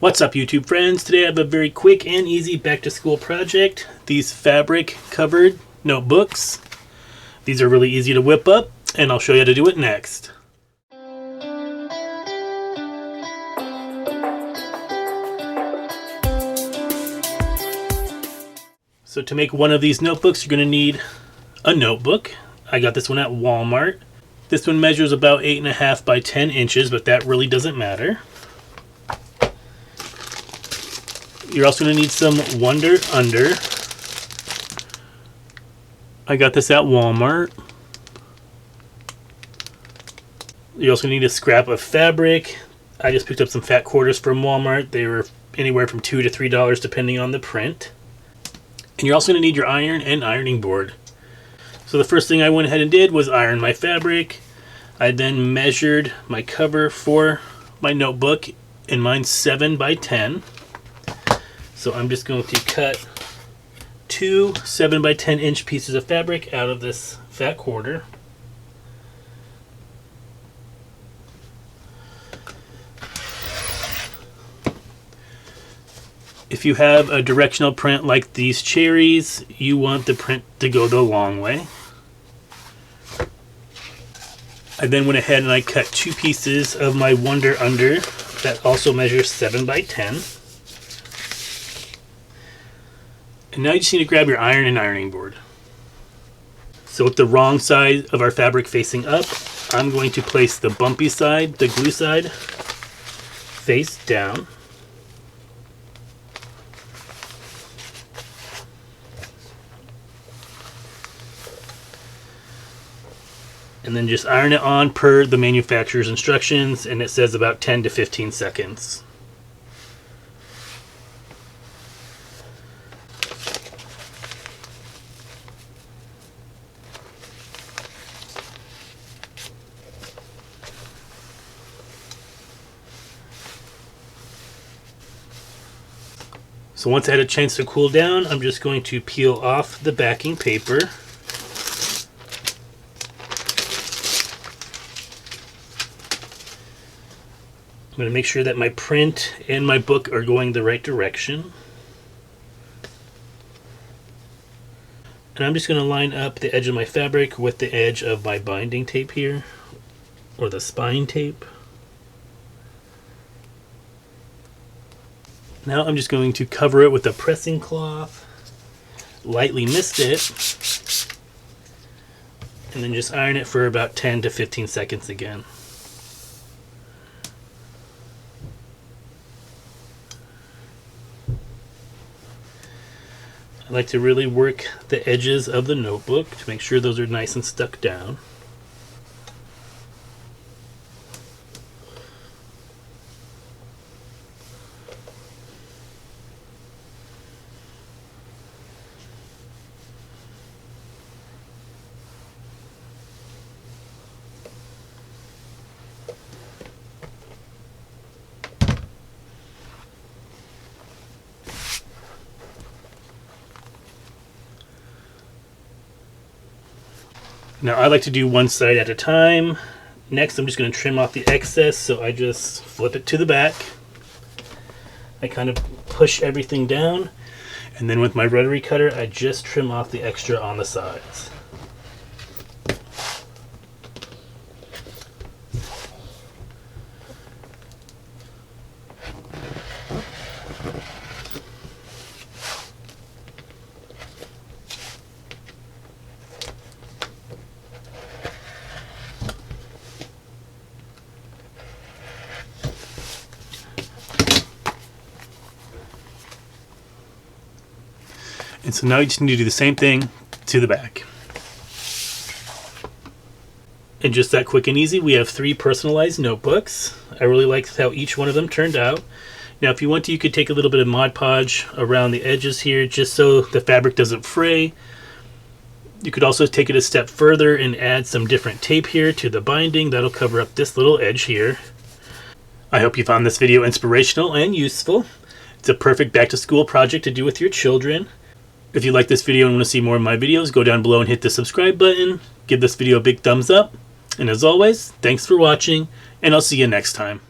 What's up, YouTube friends? Today I have a very quick and easy back to school project. These fabric covered notebooks. These are really easy to whip up, and I'll show you how to do it next. So to make one of these notebooks, you're going to need a notebook. I got this one at Walmart. This one measures about 8.5 by 10 inches, but that really doesn't matter. You're also going to need some Wonder Under. I got this at Walmart. You also need a scrap of fabric. I just picked up some fat quarters from Walmart. They were anywhere from $2 to $3 depending on the print. And you're also going to need your iron and ironing board. So the first thing I went ahead and did was iron my fabric. I then measured my cover for my notebook, and mine's 7 by 10. So I'm just going to cut two 7 by 10 inch pieces of fabric out of this fat quarter. If you have a directional print like these cherries, you want the print to go the long way. I then went ahead and I cut two pieces of my Wonder Under that also measures 7 by 10. And now you just need to grab your iron and ironing board. So with the wrong side of our fabric facing up, I'm going to place the bumpy side, the glue side, face down. And then just iron it on per the manufacturer's instructions, and it says about 10 to 15 seconds. So once I had a chance to cool down, I'm just going to peel off the backing paper. I'm going to make sure that my print and my book are going the right direction. And I'm just going to line up the edge of my fabric with the edge of my binding tape here, or the spine tape. Now I'm just going to cover it with a pressing cloth, lightly mist it, and then just iron it for about 10 to 15 seconds again. I like to really work the edges of the notebook to make sure those are nice and stuck down. Now I like to do one side at a time. Next I'm just going to trim off the excess, so I just flip it to the back. I kind of push everything down, and then with my rotary cutter I just trim off the extra on the sides. And so now you just need to do the same thing to the back. And just that quick and easy, we have 3 personalized notebooks. I really liked how each one of them turned out. Now if you want to, you could take a little bit of Mod Podge around the edges here just so the fabric doesn't fray. You could also take it a step further and add some different tape here to the binding. That'll cover up this little edge here. I hope you found this video inspirational and useful. It's a perfect back to school project to do with your children. If you like this video and want to see more of my videos, go down below and hit the subscribe button. Give this video a big thumbs up. And as always, thanks for watching, and I'll see you next time.